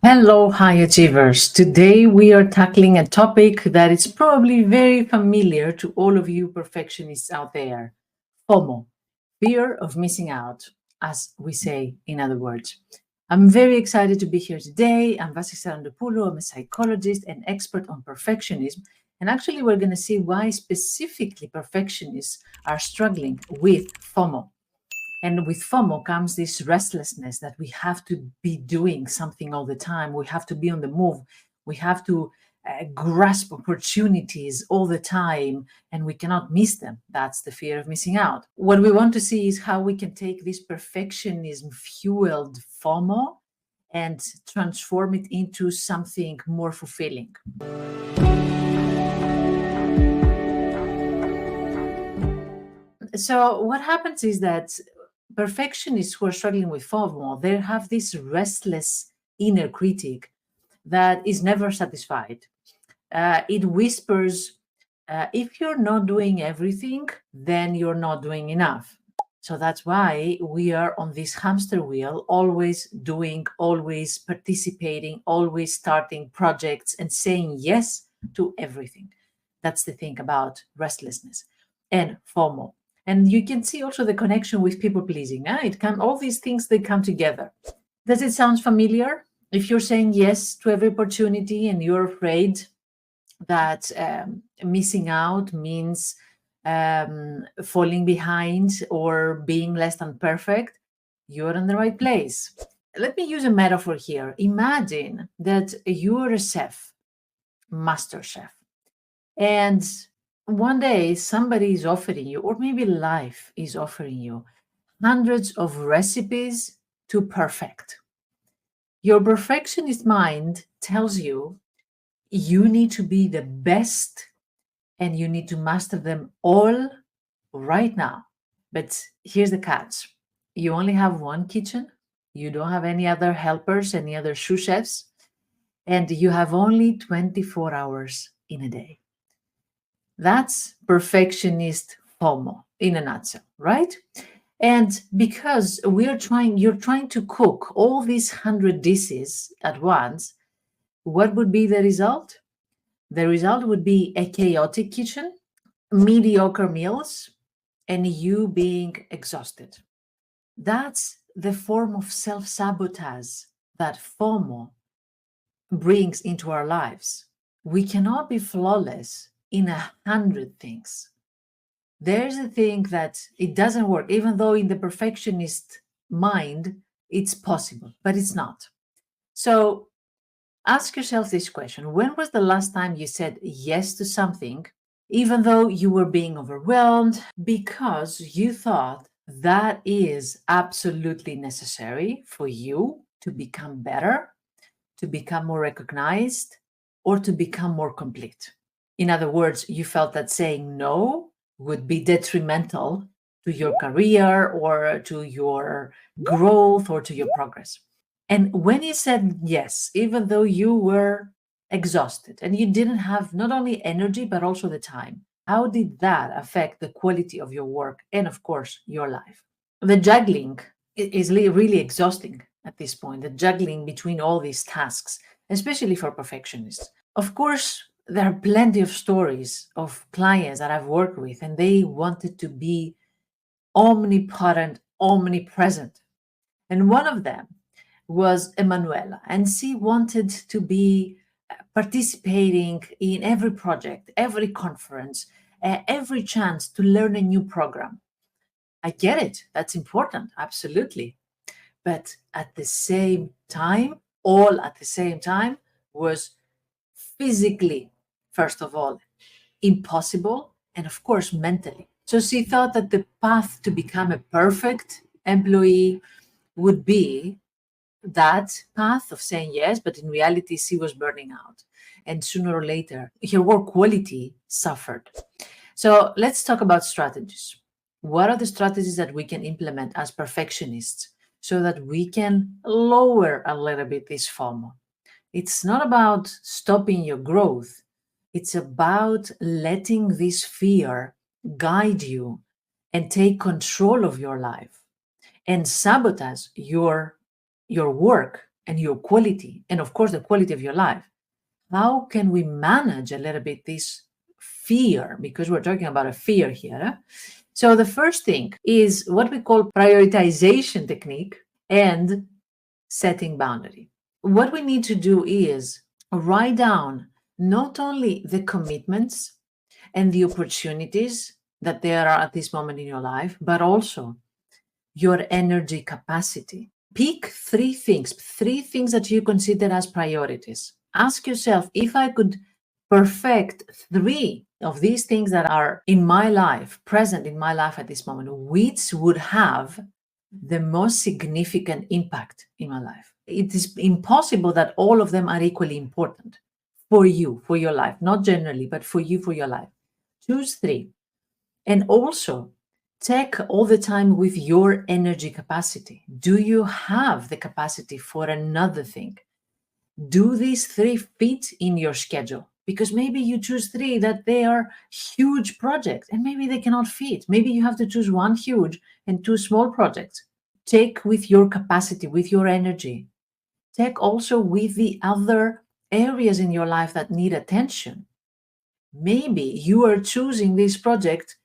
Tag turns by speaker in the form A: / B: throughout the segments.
A: Hello, high achievers. Today we are tackling a topic that is probably very familiar to all of you perfectionists out there: FOMO, fear of missing out, as we say in other words. I'm very excited to be here today. I'm Vassia Sar. I'm a psychologist and expert on perfectionism. And actually, we're going to see why specifically perfectionists are struggling with FOMO. And with FOMO comes this restlessness that we have to be doing something all the time. We have to be on the move. We have to grasp opportunities all the time, and we cannot miss them. That's the fear of missing out. What we want to see is how we can take this perfectionism fueled FOMO and transform it into something more fulfilling. So, what happens is that perfectionists who are struggling with FOMO, they have this restless inner critic that is never satisfied. It whispers, if you're not doing everything, then you're not doing enough. So that's why we are on this hamster wheel, always doing, always participating, always starting projects and saying yes to everything. That's the thing about restlessness and FOMO. And you can see also the connection with people pleasing. All these things, they come together. Does it sound familiar? If you're saying yes to every opportunity and you're afraid that missing out means falling behind or being less than perfect, you're in the right place. Let me use a metaphor here. Imagine that you're a chef, master chef, and one day somebody is offering you, or maybe life is offering you, hundreds of recipes to perfect. Your perfectionist mind tells you you need to be the best and you need to master them all right now. But here's the catch: you only have one kitchen, you don't have any other helpers, any other sous chefs, and you have only 24 hours in a day. That's perfectionist FOMO in a nutshell, right? And because you're trying to cook all these 100 dishes at once, what would be the result? The result would be a chaotic kitchen, mediocre meals, and you being exhausted. That's the form of self sabotage that FOMO brings into our lives. We cannot be flawless in 100 things. There's a thing that it doesn't work, even though in the perfectionist mind it's possible, but it's not. So ask yourself this question: when was the last time you said yes to something, even though you were being overwhelmed, because you thought that is absolutely necessary for you to become better, to become more recognized, or to become more complete? In other words, you felt that saying no would be detrimental to your career or to your growth or to your progress. And when you said yes, even though you were exhausted and you didn't have not only energy, but also the time, how did that affect the quality of your work and, of course, your life? The juggling is really exhausting at this point, the juggling between all these tasks, especially for perfectionists. Of course, there are plenty of stories of clients that I've worked with, and they wanted to be omnipotent, omnipresent. And one of them was Emanuela, and she wanted to be participating in every project, every conference, every chance to learn a new program. I get it, that's important, absolutely. But at the same time, all at the same time, was physically, first of all, impossible, and of course, mentally. So she thought that the path to become a perfect employee would be that path of saying yes, but in reality, she was burning out. And sooner or later, her work quality suffered. So let's talk about strategies. What are the strategies that we can implement as perfectionists so that we can lower a little bit this FOMO? It's not about stopping your growth. It's about letting this fear guide you and take control of your life and sabotage your work and your quality, and of course, the quality of your life. How can we manage a little bit this fear? Because we're talking about a fear here. So the first thing is what we call prioritization technique and setting boundary. What we need to do is write down not only the commitments and the opportunities that there are at this moment in your life, but also your energy capacity. Pick three things that you consider as priorities. Ask yourself, if I could perfect three of these things that are in my life, present in my life at this moment, which would have the most significant impact in my life? It is impossible that all of them are equally important for you, for your life, not generally, but for you, for your life. Choose three. And also, check all the time with your energy capacity. Do you have the capacity for another thing? Do these three fit in your schedule? Because maybe you choose three that they are huge projects and maybe they cannot fit. Maybe you have to choose one huge and two small projects. Check with your capacity, with your energy. Check also with the other areas in your life that need attention. Maybe you are choosing this project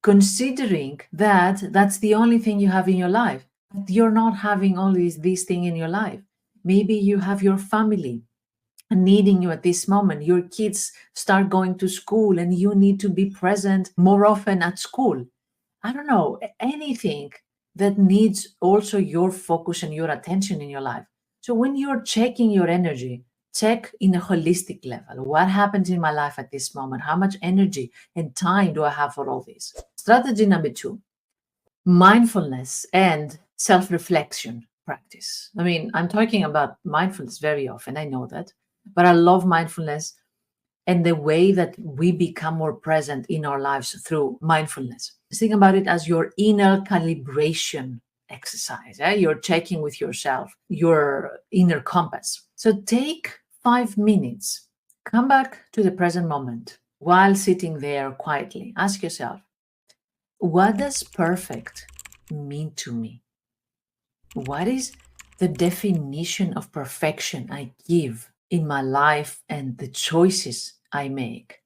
A: considering that that's the only thing you have in your life. But you're not having all these things in your life. Maybe you have your family needing you at this moment. Your kids start going to school and you need to be present more often at school. I don't know, anything that needs also your focus and your attention in your life. So when you're checking your energy, check in a holistic level. What happens in my life at this moment? How much energy and time do I have for all this? Strategy number 2, mindfulness and self-reflection practice. I mean, I'm talking about mindfulness very often, I know that, but I love mindfulness and the way that we become more present in our lives through mindfulness. Think about it as your inner calibration exercise. You're checking with yourself, your inner compass. So take 5 minutes, come back to the present moment while sitting there quietly. Ask yourself, what does perfect mean to me? What is the definition of perfection I give in my life and the choices I make?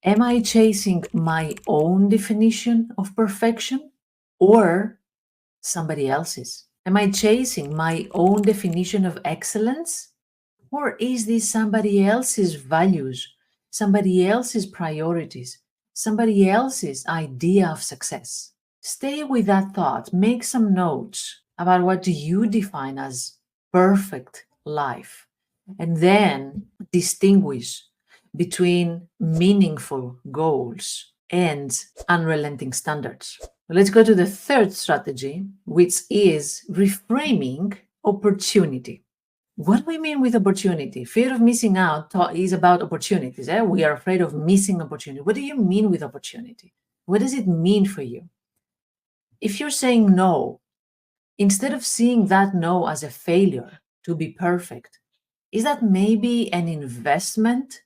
A: Am I chasing my own definition of perfection or somebody else's? Am I chasing my own definition of excellence? Or is this somebody else's values, somebody else's priorities, somebody else's idea of success? Stay with that thought. Make some notes about what do you define as perfect life, and then distinguish between meaningful goals and unrelenting standards. Let's go to the third strategy, which is reframing opportunity. What do we mean with opportunity? Fear of missing out is about opportunities. We are afraid of missing opportunity. What do you mean with opportunity? What does it mean for you? If you're saying no, instead of seeing that no as a failure to be perfect, is that maybe an investment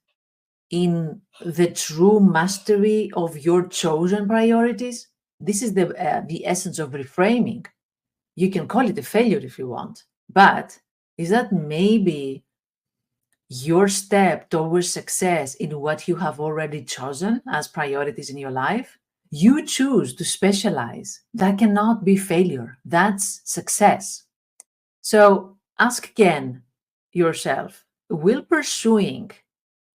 A: in the true mastery of your chosen priorities? This is the essence of reframing. You can call it a failure if you want, but is that maybe your step towards success in what you have already chosen as priorities in your life? You choose to specialize. That cannot be failure. That's success. So ask again yourself, will pursuing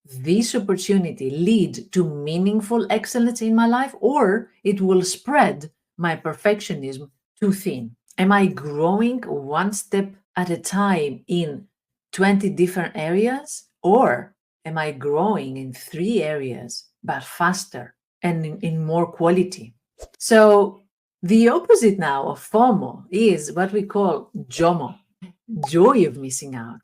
A: this opportunity lead to meaningful excellence in my life, or it will spread my perfectionism too thin? Am I growing one step at a time in 20 different areas, or am I growing in 3 areas but faster and in more quality? So the opposite now of FOMO is what we call JOMO, joy of missing out.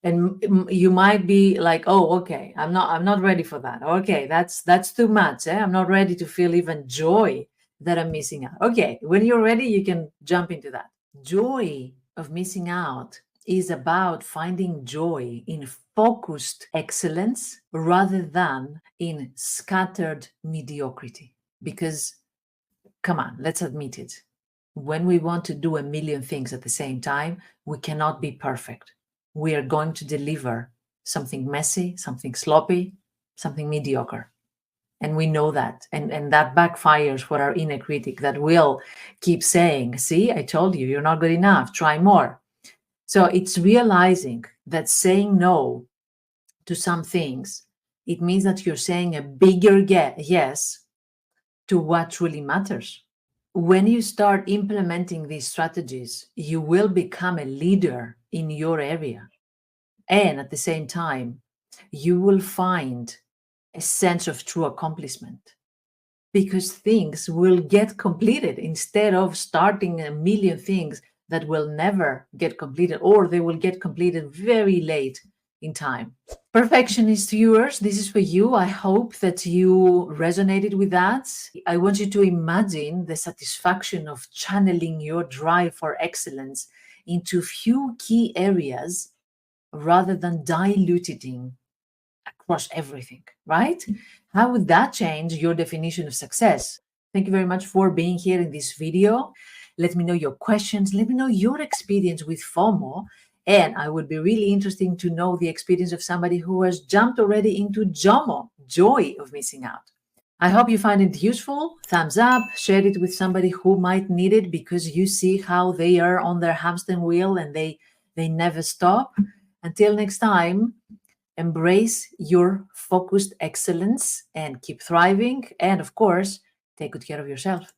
A: And you might be like, oh, okay, I'm not ready for that. Okay, that's too much. I'm not ready to feel even joy that I'm missing out. Okay, when you're ready, you can jump into that. Joy of missing out is about finding joy in focused excellence rather than in scattered mediocrity. Because, come on, let's admit it. When we want to do a million things at the same time, we cannot be perfect. we are going to deliver something messy, something sloppy, something mediocre. And we know that. And that backfires for our inner critic that will keep saying, see, I told you, you're not good enough, try more. So it's realizing that saying no to some things, it means that you're saying a bigger yes to what truly matters. When you start implementing these strategies, you will become a leader in your area. And at the same time, you will find a sense of true accomplishment because things will get completed instead of starting a million things that will never get completed, or they will get completed very late in time. Perfectionist viewers, this is for you. I hope that you resonated with that. I want you to imagine the satisfaction of channeling your drive for excellence into few key areas rather than diluting across everything, right? How would that change your definition of success? Thank you very much for being here in this video. Let me know your questions. Let me know your experience with FOMO. And I would be really interested to know the experience of somebody who has jumped already into JOMO, joy of missing out. I hope you find it useful. Thumbs up, share it with somebody who might need it because you see how they are on their hamster wheel and they never stop. Until next time, embrace your focused excellence and keep thriving. And of course, take good care of yourself.